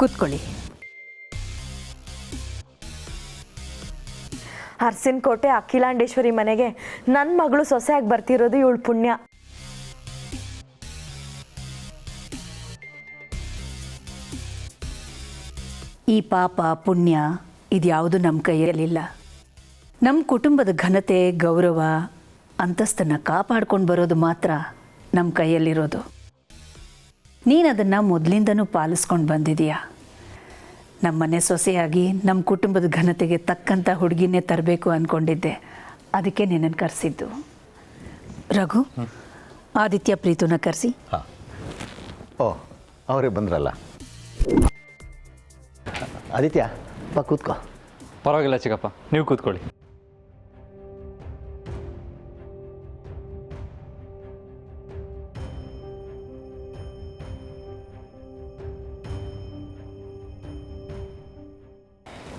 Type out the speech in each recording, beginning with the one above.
ಕೂತ್ಕೊಳ್ಳಿ. ಅರಸಿನಕೋಟೆ ಅಖಿಲಾಂಡೇಶ್ವರಿ ಮನೆಗೆ ನನ್ನ ಮಗಳು ಸೊಸೆಯಾಗಿ ಬರ್ತಿರೋದು ಇವಳು ಪುಣ್ಯ. ಈ ಪಾಪ ಪುಣ್ಯ ಇದ್ಯಾವುದು ನಮ್ಮ ಕೈಯಲ್ಲಿಲ್ಲ. ನಮ್ಮ ಕುಟುಂಬದ ಘನತೆ ಗೌರವ ಅಂತಸ್ತನ್ನು ಕಾಪಾಡ್ಕೊಂಡು ಬರೋದು ಮಾತ್ರ ನಮ್ಮ ಕೈಯಲ್ಲಿರೋದು. ನೀನು ಅದನ್ನು ಮೊದಲಿಂದನೂ ಪಾಲಿಸ್ಕೊಂಡು ಬಂದಿದೀಯ. ನಮ್ಮನೆ ಸೊಸೆಯಾಗಿ ನಮ್ಮ ಕುಟುಂಬದ ಘನತೆಗೆ ತಕ್ಕಂಥ ಹುಡುಗಿನೇ ತರಬೇಕು ಅಂದ್ಕೊಂಡಿದ್ದೆ. ಅದಕ್ಕೆ ನಿನ್ನನ್ನು ಕರೆಸಿದ್ದು. ರಘು, ಆದಿತ್ಯ ಪ್ರೀತುನ ಕರೆಸಿ. ಹಾಂ. ಓ, ಅವರೇ ಬಂದ್ರಲ್ಲ. ಆದಿತ್ಯ ಬಾ ಕೂತ್ಕೋ. ಪರವಾಗಿಲ್ಲ ಚಿಕ್ಕಪ್ಪ, ನೀವು ಕೂತ್ಕೊಳ್ಳಿ.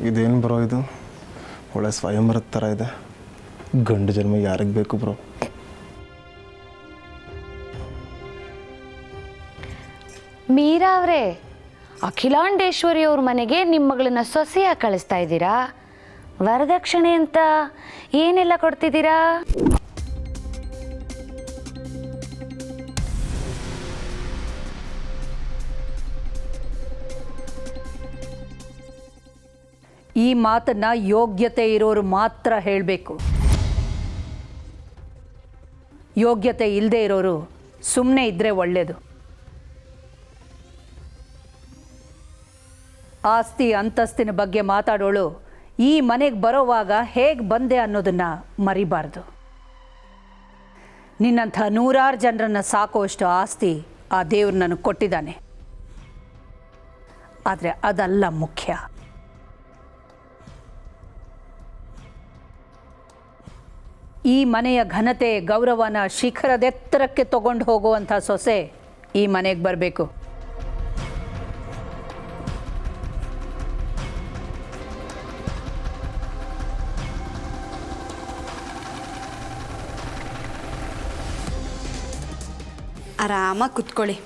ಇದೇನು ಬ್ರೋ ಇದು? ಒಳ್ಳೆ ಸ್ವಯಂವರದ ಥರ ಇದೆ. ಗಂಡು ಜನ್ಮ ಯಾರಿಗೆ ಬೇಕು ಬ್ರೋ? ಮೀರಾ ಅವರೇ, ಅಖಿಲಾಂಡೇಶ್ವರಿ ಅವ್ರ ಮನೆಗೆ ನಿಮ್ಮ ಮಗಳನ್ನ ಸೊಸೆಯಾಗಿ ಕಳಿಸ್ತಾ ಇದ್ದೀರಾ. ವರದಕ್ಷಿಣೆ ಅಂತ ಏನೆಲ್ಲ ಕೊಡ್ತಿದ್ದೀರಾ? ಈ ಮಾತನ್ನು ಯೋಗ್ಯತೆ ಇರೋರು ಮಾತ್ರ ಹೇಳಬೇಕು. ಯೋಗ್ಯತೆ ಇಲ್ಲದೆ ಇರೋರು ಸುಮ್ಮನೆ ಇದ್ದರೆ ಒಳ್ಳೆಯದು. ಆಸ್ತಿ ಅಂತಸ್ತಿನ ಬಗ್ಗೆ ಮಾತಾಡೋಳು ಈ ಮನೆಗೆ ಬರೋವಾಗ ಹೇಗೆ ಬಂದೆ ಅನ್ನೋದನ್ನು ಮರಿಬಾರ್ದು. ನಿನ್ನಂಥ ನೂರಾರು ಜನರನ್ನು ಸಾಕುವಷ್ಟು ಆಸ್ತಿ ಆ ದೇವ್ರು ನನಗೆ ಕೊಟ್ಟಿದ್ದಾನೆ. ಆದರೆ ಅದಲ್ಲ ಮುಖ್ಯ. ಈ ಮನೆಯ ಘನತೆ ಗೌರವನ ಶಿಖರದೆತ್ತರಕ್ಕೆ ತಗೊಂಡು ಹೋಗುವಂಥ ಸೊಸೆ ಈ ಮನೆಗೆ ಬರಬೇಕು. ಆರಾಮಾಗಿ ಕುತ್ಕೊಳ್ಳಿ.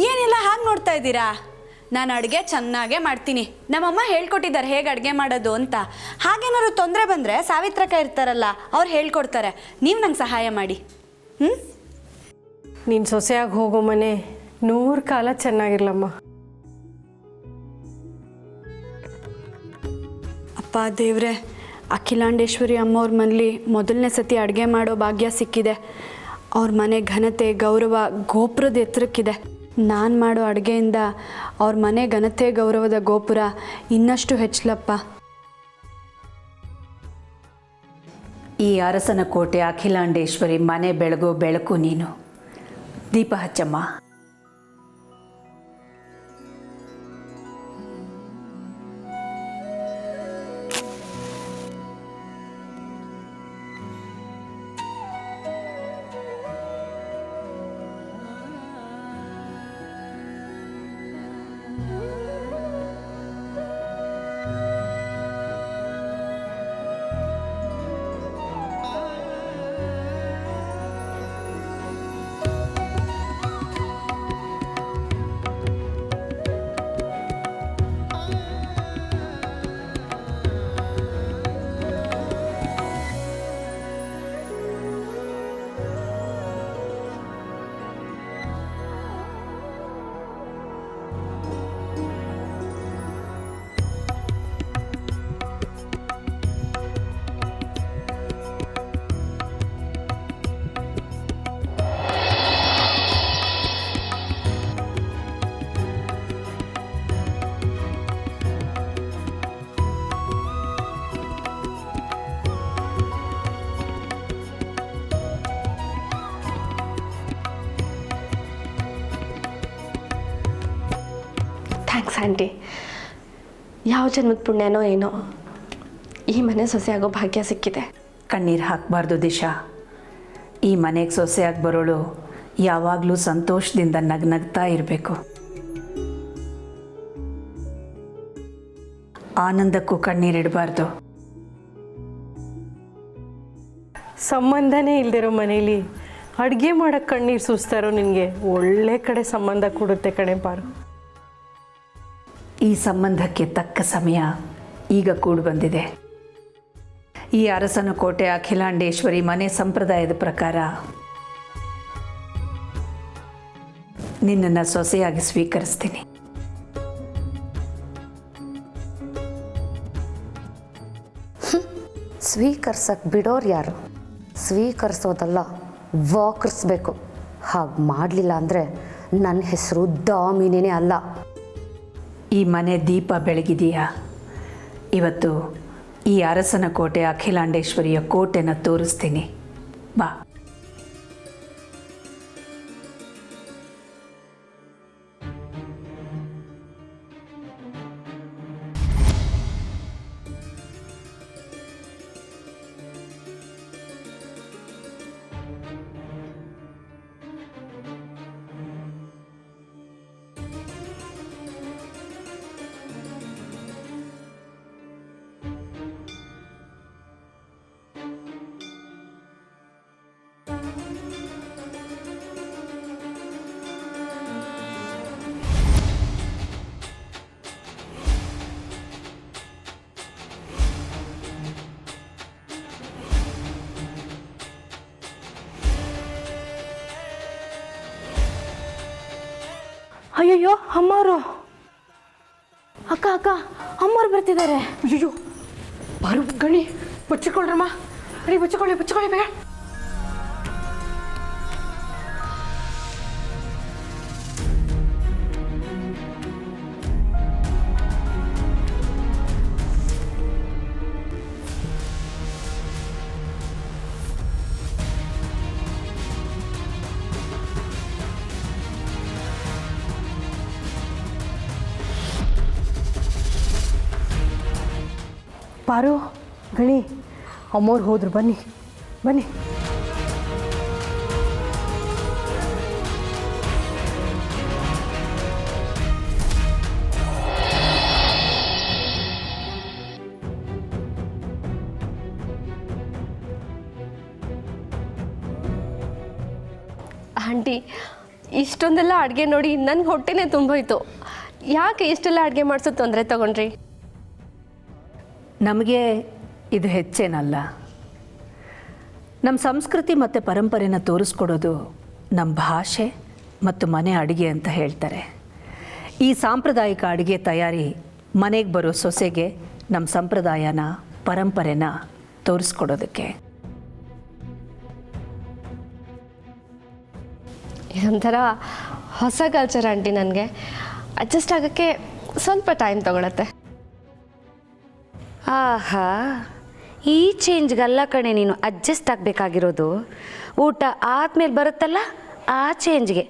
ಏನೆಲ್ಲ ಹಾಗೆ ನೋಡ್ತಾ ಇದ್ದೀರಾ? ನಾನು ಅಡುಗೆ ಚೆನ್ನಾಗೇ ಮಾಡ್ತೀನಿ. ನಮ್ಮಮ್ಮ ಹೇಳ್ಕೊಟ್ಟಿದ್ದಾರೆ ಹೇಗೆ ಅಡುಗೆ ಮಾಡೋದು ಅಂತ. ಹಾಗೇನಾದ್ರು ತೊಂದರೆ ಬಂದರೆ ಸಾವಿತ್ರಕ್ಕ ಇರ್ತಾರಲ್ಲ, ಅವ್ರು ಹೇಳ್ಕೊಡ್ತಾರೆ. ನೀವು ನಂಗೆ ಸಹಾಯ ಮಾಡಿ. ನೀನು ಸೊಸೆಯಾಗಿ ಹೋಗೋ ಮನೆ 100 ಕಾಲ ಚೆನ್ನಾಗಿರ್ಲಮ್ಮ. ಅಪ್ಪ ದೇವ್ರೆ, ಅಖಿಲಾಂಡೇಶ್ವರಿ ಅಮ್ಮವ್ರ ಮನೇಲಿ ಮೊದಲನೇ ಸತಿ ಅಡುಗೆ ಮಾಡೋ ಭಾಗ್ಯ ಸಿಕ್ಕಿದೆ. ಅವ್ರ ಮನೆ ಘನತೆ ಗೌರವ ಗೋಪುರದ ಎತ್ತರಕ್ಕಿದೆ. ನಾನು ಮಾಡೋ ಅಡುಗೆಯಿಂದ ಅವ್ರ ಮನೆ ಘನತೆ ಗೌರವದ ಗೋಪುರ ಇನ್ನಷ್ಟು ಹೆಚ್ಚಲಪ್ಪ. ಈ ಅರಸನ ಕೋಟೆ ಅಖಿಲಾಂಡೇಶ್ವರಿ ಮನೆ ಬೆಳಗೋ ಬೆಳಕು ನೀನು. ದೀಪ ಹಚ್ಚಮ್ಮ. Thanks aunty. ಯಾವ ಜನ್ಮದ ಪುಣ್ಯನೋ ಏನೋ ಈ ಮನೆ ಸೊಸೆಯಾಗೋ ಭಾಗ್ಯ ಸಿಕ್ಕಿದೆ. ಕಣ್ಣೀರು ಹಾಕಬಾರ್ದು ದಿಶಾ. ಈ ಮನೆಗೆ ಸೊಸೆಯಾಗಿ ಬರೋಳು ಯಾವಾಗಲೂ ಸಂತೋಷದಿಂದ ನಗ್ನಗ್ತಾ ಇರಬೇಕು. ಆನಂದಕ್ಕೂ ಕಣ್ಣೀರಿಡಬಾರ್ದು. ಸಂಬಂಧನೇ ಇಲ್ದಿರೋ ಮನೇಲಿ ಅಡುಗೆ ಮಾಡೋಕ್ಕೆ ಕಣ್ಣೀರು ಸುಸ್ತಾರೋ ನಿನಗೆ ಒಳ್ಳೆ ಕಡೆ ಸಂಬಂಧ ಕೊಡುತ್ತೆ ಕಣೆ ಪಾರು. ಈ ಸಂಬಂಧಕ್ಕೆ ತಕ್ಕ ಸಮಯ ಈಗ ಕೂಡಿ ಬಂದಿದೆ. ಈ ಅರಸನ ಕೋಟೆ ಅಖಿಲಾಂಡೇಶ್ವರಿ ಮನೆ ಸಂಪ್ರದಾಯದ ಪ್ರಕಾರ ನಿನ್ನನ್ನು ಸೊಸೆಯಾಗಿ ಸ್ವೀಕರಿಸ್ತೀನಿ. ಸ್ವೀಕರ್ಸಕ್ಕೆ ಬಿಡೋರು ಯಾರು? ಸ್ವೀಕರಿಸೋದಲ್ಲ, ವಾಕರಿಸ್ಬೇಕು. ಹಾಗೆ ಮಾಡಲಿಲ್ಲ ಅಂದರೆ ನನ್ನ ಹೆಸರು ದಾಮಿನಿನೇ ಅಲ್ಲ. ಈ ಮನೆ ದೀಪ ಬೆಳಗಿದೆಯಾ? ಇವತ್ತು ಈ ಅರಸನ ಕೋಟೆ ಅಖಿಲಾಂಡೇಶ್ವರಿಯ ಕೋಟೆನ ತೋರಿಸ್ತೀನಿ, ಬಾ. ಅಯ್ಯಯ್ಯೋ ಅಮ್ಮವರು, ಅಕ್ಕ ಅಕ್ಕ ಅಮ್ಮವ್ರು ಬರ್ತಿದ್ದಾರೆ. ಅಯ್ಯೋ ಬಾರು ಗಣಿ, ಮುಚ್ಚಿಕೊಳ್ಳ್ರಮ್ಮ. ಅಡಿ ಮುಚ್ಚಿಕೊಳ್ಳಿ ಬೇಗ. ಪಾರು, ಗಣಿ, ಅಮ್ಮವ್ರು ಹೋದ್ರು, ಬನ್ನಿ ಬನ್ನಿ. ಆಂಟಿ, ಇಷ್ಟೊಂದೆಲ್ಲ ಅಡುಗೆ ನೋಡಿ ನನ್ನ ಹೊಟ್ಟೆನೇ ತುಂಬೋಯ್ತು. ಯಾಕೆ ಇಷ್ಟೆಲ್ಲ ಅಡುಗೆ ಮಾಡಿಸೋ ತೊಂದರೆ ತಗೊಂಡ್ರಿ? ನಮಗೆ ಇದು ಹೆಚ್ಚೇನಲ್ಲ. ನಮ್ಮ ಸಂಸ್ಕೃತಿ ಮತ್ತು ಪರಂಪರೆನ ತೋರಿಸ್ಕೊಡೋದು ನಮ್ಮ ಭಾಷೆ ಮತ್ತು ಮನೆ ಅಡುಗೆ ಅಂತ ಹೇಳ್ತಾರೆ. ಈ ಸಾಂಪ್ರದಾಯಿಕ ಅಡುಗೆ ತಯಾರಿ ಮನೆಗೆ ಬರೋ ಸೊಸೆಗೆ ನಮ್ಮ ಸಂಪ್ರದಾಯನ ಪರಂಪರೆನ ತೋರಿಸ್ಕೊಡೋದಕ್ಕೆ. ಇದೊಂಥರ ಹೊಸ ಕಲ್ಚರ್ ಆಂಟಿ. ನನಗೆ ಅಡ್ಜಸ್ಟ್ ಆಗೋಕ್ಕೆ ಸ್ವಲ್ಪ ಟೈಮ್ ತಗೊಳತ್ತೆ. ಆಹಾ, ಈ ಚೇಂಜ್ಗಲ್ಲ ಕಣೆ ನೀನು ಅಡ್ಜಸ್ಟ್ ಆಗಬೇಕಾಗಿರೋದು. ಊಟ ಆದಮೇಲೆ ಬರುತ್ತಲ್ಲ ಆ ಚೇಂಜ್ಗೆ.